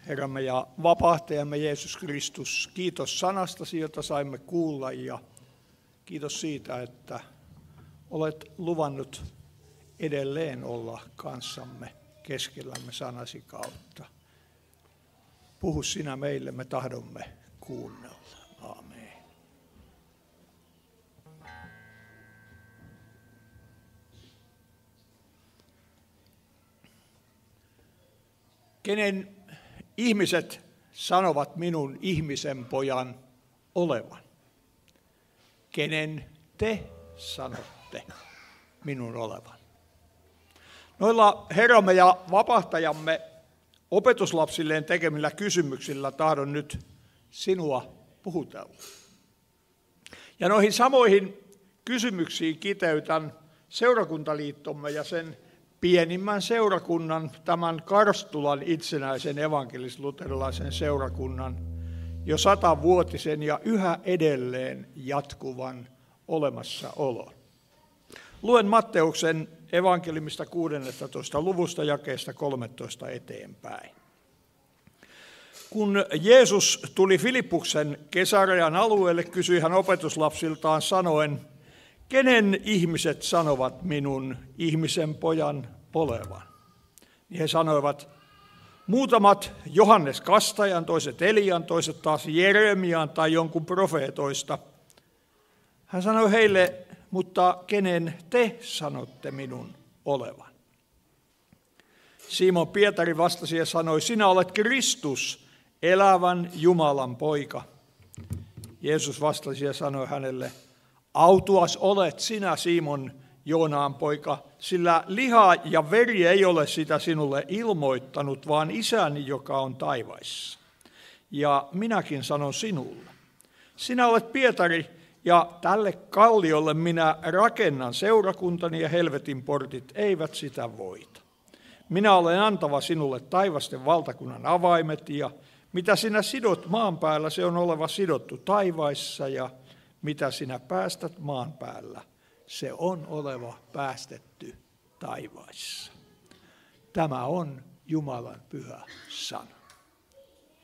Herramme ja vapahtajamme Jeesus Kristus, kiitos sanastasi, jota saimme kuulla, ja kiitos siitä, että olet luvannut edelleen olla kanssamme keskellämme sanasi kautta. Puhu sinä meille, me tahdomme kuunnella. Aamen. Kenen ihmiset sanovat minun ihmisen pojan olevan? Kenen te sanotte minun olevan? Noilla Herramme ja vapahtajamme opetuslapsilleen tekemillä kysymyksillä tahdon nyt sinua puhutella. Ja noihin samoihin kysymyksiin kiteytän seurakuntaliittomme ja sen pienimmän seurakunnan, tämän Karstulan itsenäisen evankelis-luterilaisen seurakunnan, jo 100-vuotisen ja yhä edelleen jatkuvan olemassaolon. Luen Matteuksen evankeliumista 16. luvusta jakeesta 13 eteenpäin. Kun Jeesus tuli Filippuksen Kesarean alueelle, kysyi hän opetuslapsiltaan sanoen, kenen ihmiset sanovat minun ihmisen pojan olevan? Niin he sanoivat, muutamat Johannes Kastajan, toiset Elian, toiset taas Jeremian tai jonkun profeetoista. Hän sanoi heille, mutta kenen te sanotte minun olevan? Simon Pietari vastasi ja sanoi, sinä olet Kristus, elävän Jumalan poika. Jeesus vastasi ja sanoi hänelle, autuas olet sinä, Simon, Joonaan poika, sillä liha ja veri ei ole sitä sinulle ilmoittanut, vaan isäni, joka on taivaissa. Ja minäkin sanon sinulle, sinä olet Pietari, ja tälle kalliolle minä rakennan seurakuntani, ja helvetin portit eivät sitä voita. Minä olen antava sinulle taivasten valtakunnan avaimet, ja mitä sinä sidot maan päällä, se on oleva sidottu taivaissa, ja mitä sinä päästät maan päällä, se on oleva päästetty taivaissa. Tämä on Jumalan pyhä sana.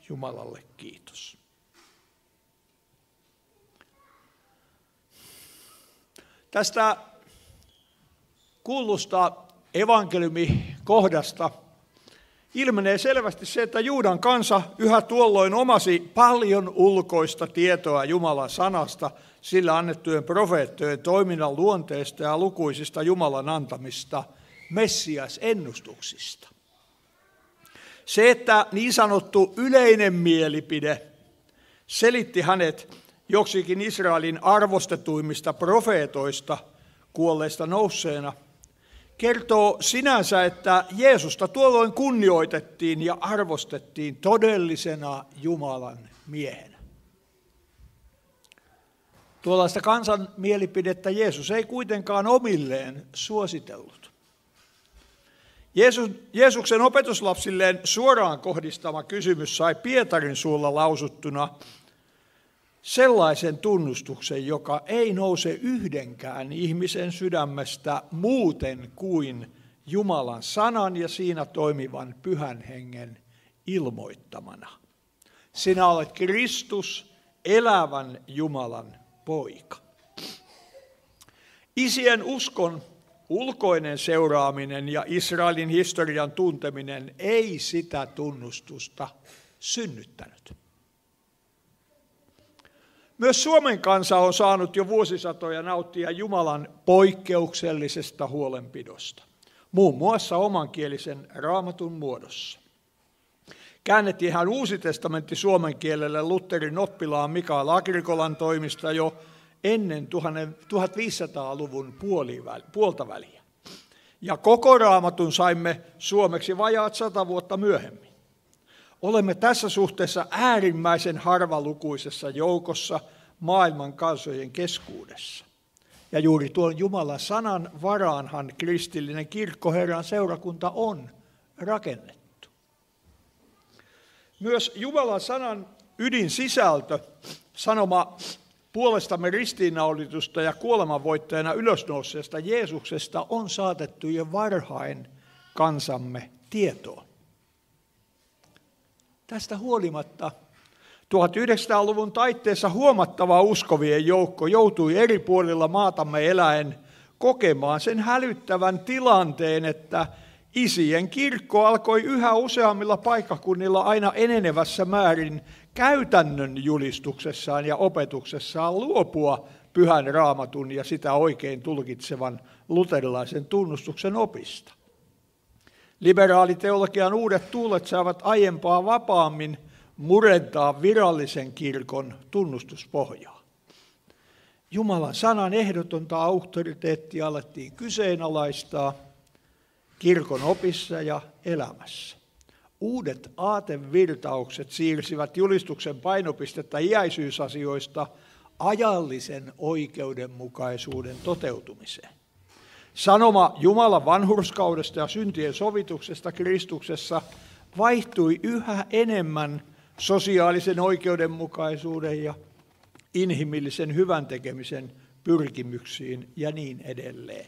Jumalalle kiitos. Tästä kuullusta evankeliumikohdasta ilmenee selvästi se, että Juudan kansa yhä tuolloin omasi paljon ulkoista tietoa Jumalan sanasta, sillä annettujen profeettojen toiminnan luonteesta ja lukuisista Jumalan antamista Messias-ennustuksista. Se, että niin sanottu yleinen mielipide selitti hänet joksikin Israelin arvostetuimmista profeetoista kuolleista nousseena, kertoo sinänsä, että Jeesusta tuolloin kunnioitettiin ja arvostettiin todellisena Jumalan miehenä. Tuollaista kansan mielipidettä Jeesus ei kuitenkaan omilleen suositellut. Jeesuksen opetuslapsilleen suoraan kohdistama kysymys sai Pietarin suulla lausuttuna sellaisen tunnustuksen, joka ei nouse yhdenkään ihmisen sydämestä muuten kuin Jumalan sanan ja siinä toimivan pyhän hengen ilmoittamana. Sinä olet Kristus, elävän Jumalan poika. Isien uskon ulkoinen seuraaminen ja Israelin historian tunteminen ei sitä tunnustusta synnyttänyt. Myös Suomen kansa on saanut jo vuosisatoja nauttia Jumalan poikkeuksellisesta huolenpidosta, muun muassa omankielisen Raamatun muodossa. Käännettiin ihan Uusi testamentti suomen kielelle Lutherin oppilaan Mikael Agrikolan toimista jo ennen 1500-luvun puolta väliä. Ja koko Raamatun saimme suomeksi vajaat 100 vuotta myöhemmin. Olemme tässä suhteessa äärimmäisen harvalukuisessa joukossa maailman kansojen keskuudessa. Ja juuri tuon Jumalan sanan varaanhan kristillinen kirkko, Herran seurakunta, on rakennettu. Myös Jumalan sanan ydinsisältö, sanoma puolestamme ristiinnaulitusta ja kuolemanvoittajana ylösnouseesta Jeesuksesta, on saatettu jo varhain kansamme tietoon. Tästä huolimatta 1900-luvun taitteessa huomattava uskovien joukko joutui eri puolilla maatamme eläen kokemaan sen hälyttävän tilanteen, että isien kirkko alkoi yhä useammilla paikkakunnilla aina enenevässä määrin käytännön julistuksessaan ja opetuksessaan luopua Pyhän Raamatun ja sitä oikein tulkitsevan luterilaisen tunnustuksen opista. Liberaaliteologian uudet tuulet saavat aiempaa vapaammin murentaa virallisen kirkon tunnustuspohjaa. Jumalan sanan ehdotonta auktoriteettia alettiin kyseenalaistaa kirkon opissa ja elämässä. Uudet aatevirtaukset siirsivät julistuksen painopistettä iäisyysasioista ajallisen oikeudenmukaisuuden toteutumiseen. Sanoma Jumalan vanhurskaudesta ja syntien sovituksesta Kristuksessa vaihtui yhä enemmän sosiaalisen oikeudenmukaisuuden ja inhimillisen hyväntekemisen pyrkimyksiin ja niin edelleen.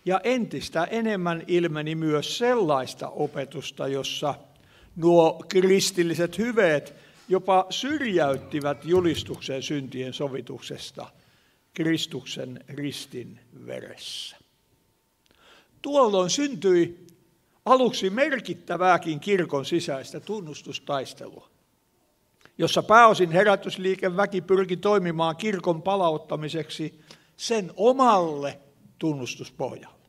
Ja entistä enemmän ilmeni myös sellaista opetusta, jossa nuo kristilliset hyveet jopa syrjäyttivät julistuksen syntien sovituksesta Kristuksen ristin veressä. Tuolloin syntyi aluksi merkittävääkin kirkon sisäistä tunnustustaistelua, jossa pääosin herätysliikeväki pyrki toimimaan kirkon palauttamiseksi sen omalle tunnustuspohjalle.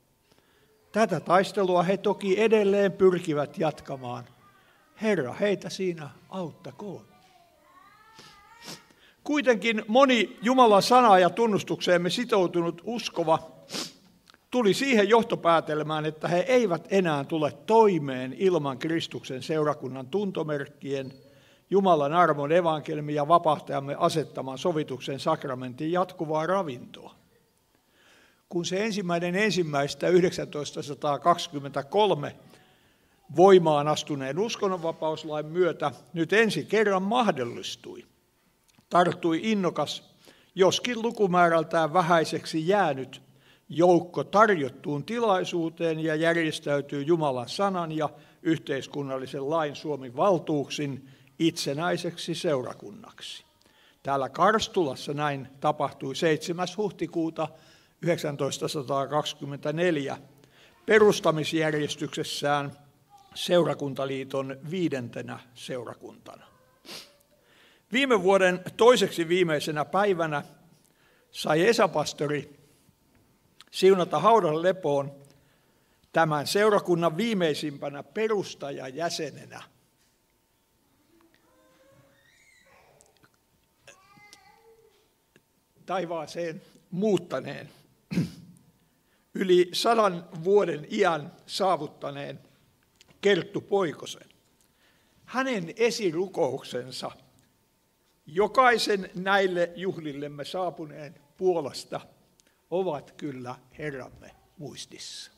Tätä taistelua he toki edelleen pyrkivät jatkamaan. Herra, heitä siinä auttakoon. Kuitenkin moni Jumalan sanaa ja tunnustukseemme sitoutunut uskova tuli siihen johtopäätelmään, että he eivät enää tule toimeen ilman Kristuksen seurakunnan tuntomerkkien, Jumalan armon evankeliumin ja vapahtajamme asettaman sovituksen sakramentin jatkuvaa ravintoa. Kun se 1.1.1923 voimaan astuneen uskonnonvapauslain myötä nyt ensi kerran mahdollistui, tarttui innokas, joskin lukumäärältään vähäiseksi jäänyt joukko tarjottuun tilaisuuteen ja järjestäytyy Jumalan sanan ja yhteiskunnallisen lain Suomen valtuuksin itsenäiseksi seurakunnaksi. Täällä Karstulassa näin tapahtui 7. huhtikuuta 1924 perustamisjärjestyksessään Seurakuntaliiton 5. seurakuntana. Viime vuoden toiseksi viimeisenä päivänä sai Esa-pastori siunata haudan lepoon tämän seurakunnan viimeisimpänä perustajajäsenenä taivaaseen muuttaneen, yli 100 vuoden iän saavuttaneen Kerttu Poikosen. Hänen esirukouksensa jokaisen näille juhlillemme saapuneen puolesta ovat kyllä Herramme muistissa.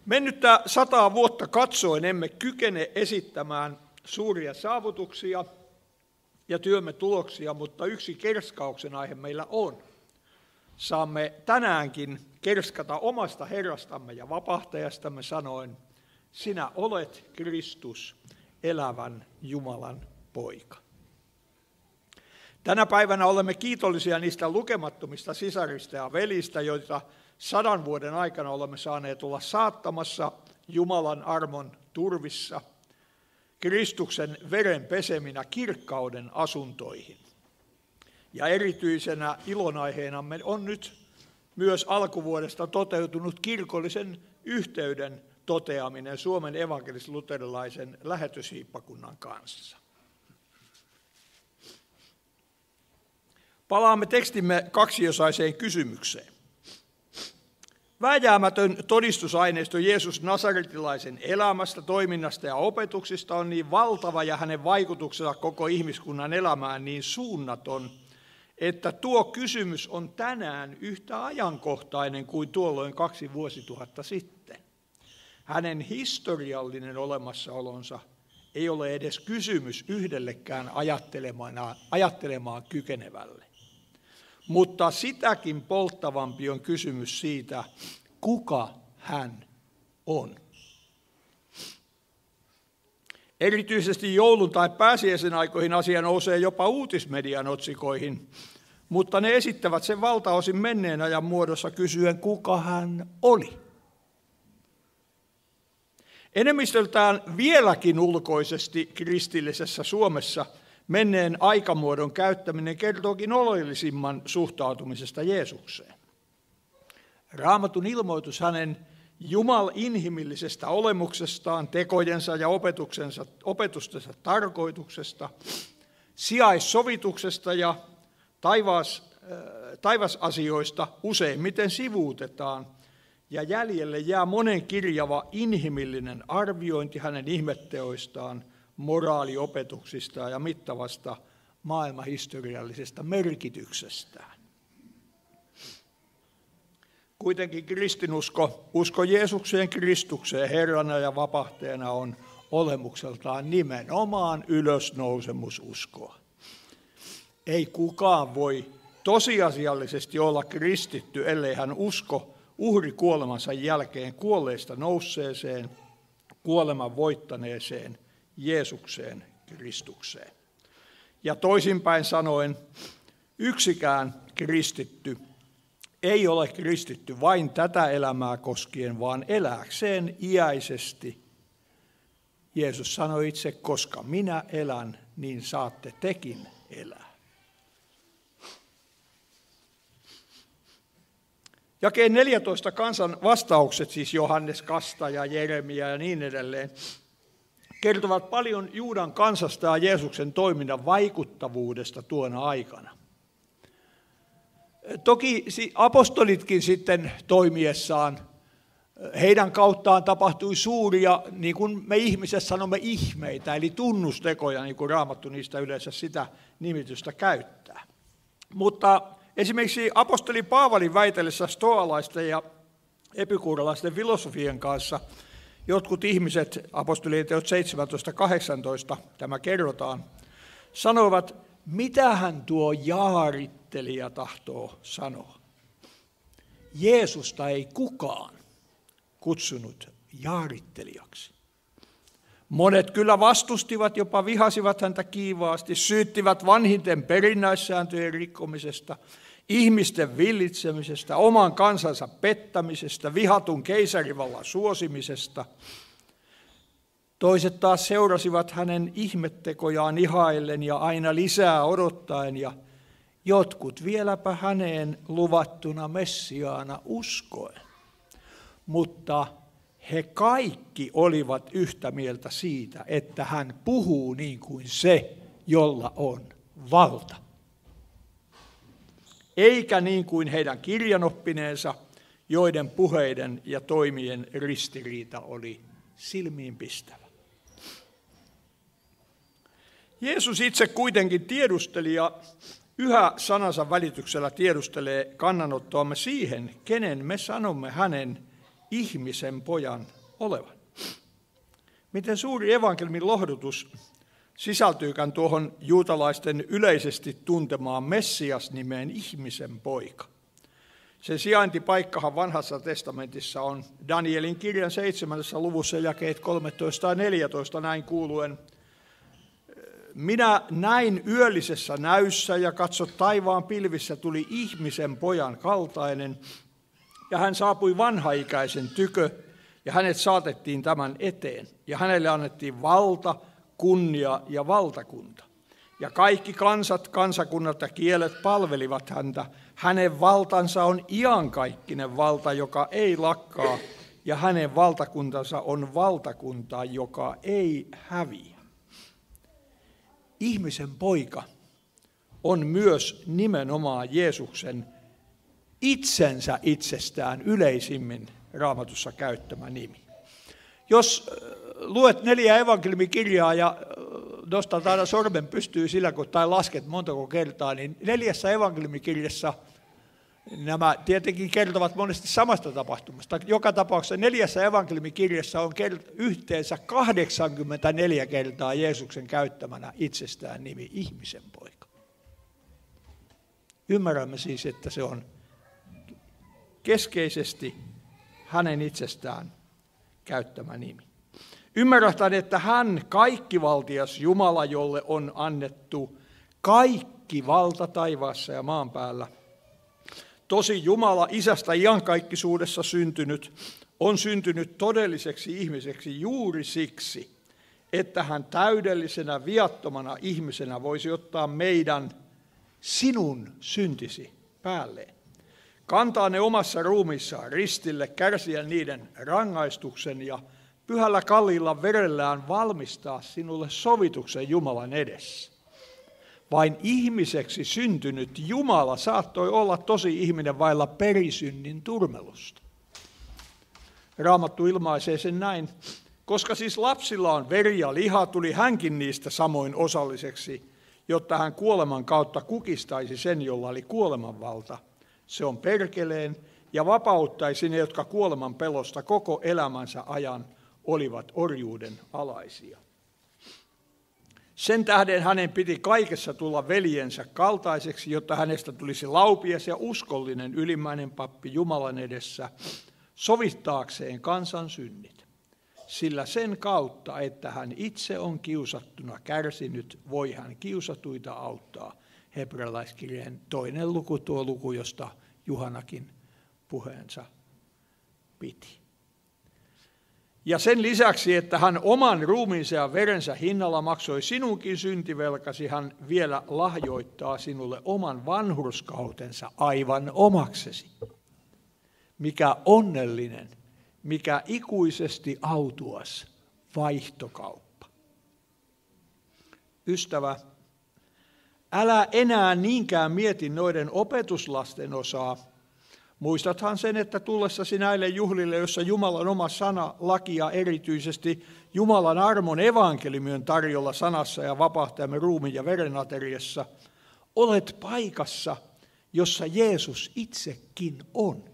Mennyttä 100 vuotta katsoen emme kykene esittämään suuria saavutuksia ja työmme tuloksia, mutta yksi kerskauksen aihe meillä on. Saamme tänäänkin kerskata omasta Herrastamme ja vapahtajastamme sanoen, sinä olet Kristus, elävän Jumalan poika. Tänä päivänä olemme kiitollisia niistä lukemattomista sisarista ja velistä, joita 100 vuoden aikana olemme saaneet olla saattamassa Jumalan armon turvissa, Kristuksen veren peseminä kirkkauden asuntoihin. Ja erityisenä ilonaiheenamme on nyt myös alkuvuodesta toteutunut kirkollisen yhteyden toteaminen Suomen evankelis-luterilaisen lähetyshiippakunnan kanssa. Palaamme tekstimme kaksiosaiseen kysymykseen. Vääjäämätön todistusaineisto Jeesus Nasaretilaisen elämästä, toiminnasta ja opetuksista on niin valtava ja hänen vaikutuksensa koko ihmiskunnan elämään niin suunnaton, että tuo kysymys on tänään yhtä ajankohtainen kuin tuolloin 2 vuosituhatta sitten. Hänen historiallinen olemassaolonsa ei ole edes kysymys yhdellekään ajattelemaan kykenevälle. Mutta sitäkin polttavampi on kysymys siitä, kuka hän on. Erityisesti joulun tai pääsiäisen aikoihin asia nousee jopa uutismedian otsikoihin, mutta ne esittävät sen valtaosin menneen ajan muodossa kysyen, kuka hän oli. Enemmistöltään vieläkin ulkoisesti kristillisessä Suomessa menneen aikamuodon käyttäminen kertookin oleellisimman suhtautumisesta Jeesukseen. Raamatun ilmoitus hänen inhimillisestä olemuksestaan, tekojensa ja opetustensa tarkoituksesta, sijaissovituksesta ja taivasasioista useimmiten sivuutetaan, ja jäljelle jää monen kirjava inhimillinen arviointi hänen ihmetteoistaan, moraaliopetuksistaan ja mittavasta maailmanhistoriallisesta merkityksestään. Kuitenkin kristinusko, usko Jeesukseen Kristukseen Herrana ja vapahtajana on olemukseltaan nimenomaan ylösnousemususkoa. Ei kukaan voi tosiasiallisesti olla kristitty, ellei hän usko uhrikuolemansa jälkeen kuolleista nousseeseen, kuoleman voittaneeseen Jeesukseen Kristukseen. Ja toisinpäin sanoen, yksikään kristitty ei ole kristitty vain tätä elämää koskien, vaan elääkseen iäisesti. Jeesus sanoi itse, koska minä elän, niin saatte tekin elää. Jakeen 14 kansan vastaukset, siis Johannes, Kasta ja Jeremia ja niin edelleen, kertovat paljon Juudan kansasta ja Jeesuksen toiminnan vaikuttavuudesta tuona aikana. Toki apostolitkin sitten toimiessaan, heidän kauttaan tapahtui suuria, niin kuin me ihmiset sanomme, ihmeitä, eli tunnustekoja, niin kuin Raamattu niistä yleensä sitä nimitystä käyttää. Mutta esimerkiksi apostoli Paavalin väitellessä stoalaisten ja epikuuralaisten filosofien kanssa jotkut ihmiset, apostolien teot 17.18, tämä kerrotaan, sanoivat, mitähän tuo jaarittelija tahtoo sanoa. Jeesusta ei kukaan kutsunut jaarittelijaksi. Monet kyllä vastustivat, jopa vihasivat häntä kiivaasti, syyttivät vanhinten perinnäissääntöjen rikkomisesta, ihmisten villitsemisestä, oman kansansa pettämisestä, vihatun keisarivallan suosimisesta. Toiset taas seurasivat hänen ihmettekojaan ihaillen ja aina lisää odottaen, ja jotkut vieläpä häneen luvattuna Messiaana uskoen. Mutta he kaikki olivat yhtä mieltä siitä, että hän puhuu niin kuin se, jolla on valta. Eikä niin kuin heidän kirjanoppineensa, joiden puheiden ja toimien ristiriita oli silmiinpistävä. Jeesus itse kuitenkin tiedusteli ja yhä sanansa välityksellä tiedustelee kannanottoamme siihen, kenen me sanomme hänen ihmisen pojan olevan. Miten suuri evankeliumin lohdutus sisältyykään tuohon juutalaisten yleisesti tuntemaan Messias-nimeen ihmisen poika. Sen sijaintipaikkahan vanhassa testamentissa on Danielin kirjan 7. luvussa jakeet 13 ja 14 näin kuuluen. Minä näin yöllisessä näyssä ja katso taivaan pilvissä tuli ihmisen pojan kaltainen, ja hän saapui vanhaikäisen tykö, ja hänet saatettiin tämän eteen, ja hänelle annettiin valta, kunnia ja valtakunta. Ja kaikki kansat, kansakunnat ja kielet palvelivat häntä. Hänen valtansa on iankaikkinen valta, joka ei lakkaa, ja hänen valtakuntansa on valtakunta, joka ei häviä. Ihmisen poika on myös nimenomaan Jeesuksen itsensä itsestään yleisimmin Raamatussa käyttämä nimi. Jos luet 4 evankeliumikirjaa ja nostat aina sormen pystyy sillä, tai lasket montako kertaa, niin 4 evankeliumikirjassa nämä tietenkin kertovat monesti samasta tapahtumasta. Joka tapauksessa 4 evankeliumikirjassa on yhteensä 84 kertaa Jeesuksen käyttämänä itsestään nimi ihmisen poika. Ymmärrämme siis, että se on keskeisesti hänen itsestään käyttämä nimi. Ymmärrätään, että hän, kaikkivaltias Jumala, jolle on annettu kaikki valta taivaassa ja maan päällä. Tosi Jumala, isästä iankaikkisuudessa syntynyt, on syntynyt todelliseksi ihmiseksi juuri siksi, että hän täydellisenä, viattomana ihmisenä voisi ottaa sinun syntisi päälleen. Kantaa ne omassa ruumiissaan ristille, kärsiä niiden rangaistuksen ja pyhällä kalliilla verellään valmistaa sinulle sovituksen Jumalan edessä. Vain ihmiseksi syntynyt Jumala saattoi olla tosi ihminen vailla perisynnin turmelusta. Raamattu ilmaisee sen näin. Koska siis lapsilla on veri ja liha, tuli hänkin niistä samoin osalliseksi, jotta hän kuoleman kautta kukistaisi sen, jolla oli kuolemanvalta. Se on perkeleen, ja vapauttaisi ne, jotka kuoleman pelosta koko elämänsä ajan olivat orjuuden alaisia. Sen tähden hänen piti kaikessa tulla veljensä kaltaiseksi, jotta hänestä tulisi laupias ja uskollinen ylimmäinen pappi Jumalan edessä, sovittaakseen kansan synnit. Sillä sen kautta, että hän itse on kiusattuna kärsinyt, voi hän kiusatuita auttaa. Hebrealaiskirjeen 2. luku, tuo luku, josta Juhanakin puheensa piti. Ja sen lisäksi, että hän oman ruumiinsa ja verensä hinnalla maksoi sinunkin syntivelkasi, hän vielä lahjoittaa sinulle oman vanhurskautensa aivan omaksesi. Mikä onnellinen, mikä ikuisesti autuas vaihtokauppa. Ystävä, älä enää niinkään mieti noiden opetuslasten osaa. Muistathan sen, että tullessasi näille juhlille, jossa Jumalan oma sana, laki ja erityisesti Jumalan armon evankeliumi on tarjolla sanassa ja vapahtajamme ruumiin ja verenateriassa, olet paikassa, jossa Jeesus itsekin on.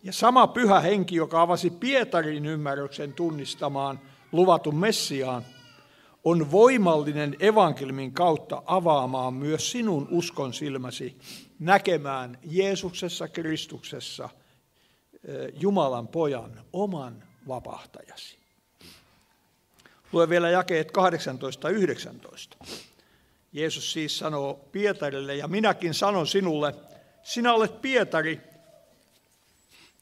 Ja sama pyhä henki, joka avasi Pietarin ymmärryksen tunnistamaan luvatun Messiaan, on voimallinen evankeliumin kautta avaamaan myös sinun uskon silmäsi näkemään Jeesuksessa Kristuksessa Jumalan pojan, oman vapahtajasi. Lue vielä jakeet 18-19. Jeesus siis sanoo Pietarille, ja minäkin sanon sinulle, sinä olet Pietari,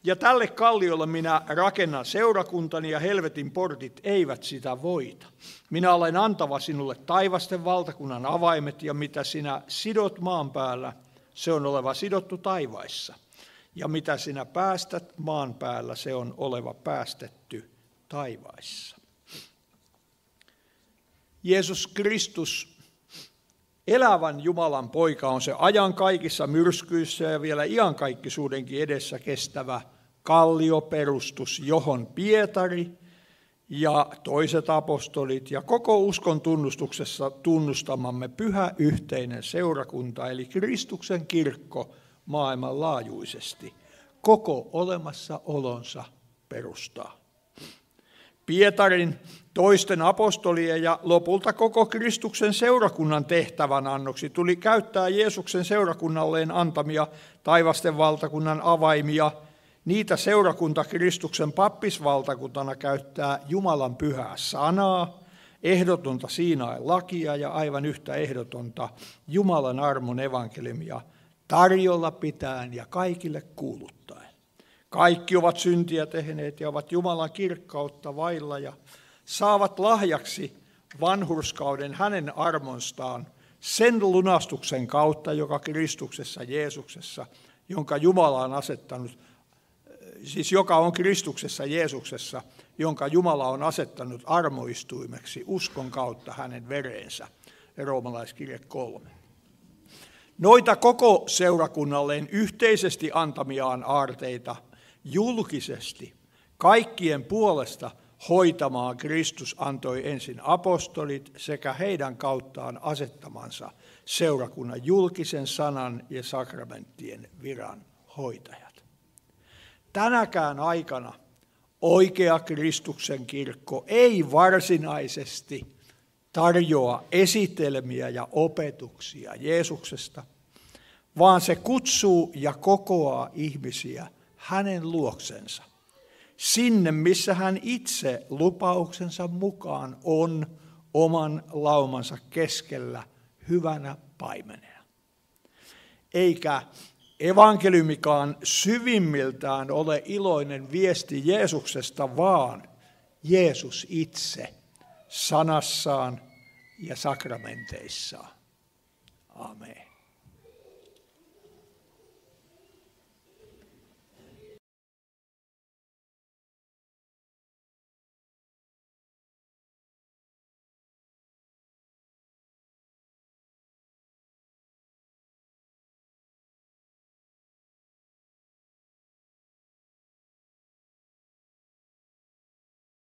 ja tälle kalliolle minä rakennan seurakuntani, ja helvetin portit eivät sitä voita. Minä olen antava sinulle taivasten valtakunnan avaimet, ja mitä sinä sidot maan päällä, se on oleva sidottu taivaissa. Ja mitä sinä päästät maan päällä, se on oleva päästetty taivaissa. Jeesus Kristus, elävän Jumalan poika, on se ajan kaikissa myrskyissä ja vielä iankaikkisuudenkin edessä kestävä kallioperustus, johon Pietari ja toiset apostolit ja koko uskon tunnustuksessa tunnustamamme pyhä yhteinen seurakunta, eli Kristuksen kirkko maailmanlaajuisesti, koko olemassaolonsa perustaa. Pietarin, toisten apostolien ja lopulta koko Kristuksen seurakunnan tehtävän annoksi tuli käyttää Jeesuksen seurakunnalleen antamia taivasten valtakunnan avaimia. Niitä seurakunta Kristuksen pappisvaltakuntana käyttää Jumalan pyhää sanaa, ehdotonta Siinain lakia ja aivan yhtä ehdotonta Jumalan armon evankeliumia tarjolla pitäen ja kaikille kuuluttaen. Kaikki ovat syntiä tehneet ja ovat Jumalan kirkkautta vailla ja saavat lahjaksi vanhurskauden hänen armonstaan sen lunastuksen kautta, joka Kristuksessa Jeesuksessa, jonka Jumala on asettanut, siis joka on Kristuksessa Jeesuksessa, jonka Jumala on asettanut armoistuimeksi uskon kautta hänen vereensä. Roomalaiskirje 3. Noita koko seurakunnalleen yhteisesti antamiaan aarteita julkisesti kaikkien puolesta hoitamaan Kristus antoi ensin apostolit sekä heidän kauttaan asettamansa seurakunnan julkisen sanan ja sakramenttien viran hoitajat. Tänäkään aikana oikea Kristuksen kirkko ei varsinaisesti tarjoa esitelmiä ja opetuksia Jeesuksesta, vaan se kutsuu ja kokoaa ihmisiä hänen luoksensa. Sinne, missä hän itse lupauksensa mukaan on oman laumansa keskellä hyvänä paimenena. Eikä evankeliumikaan syvimmiltään ole iloinen viesti Jeesuksesta, vaan Jeesus itse sanassaan ja sakramenteissaan. Amen.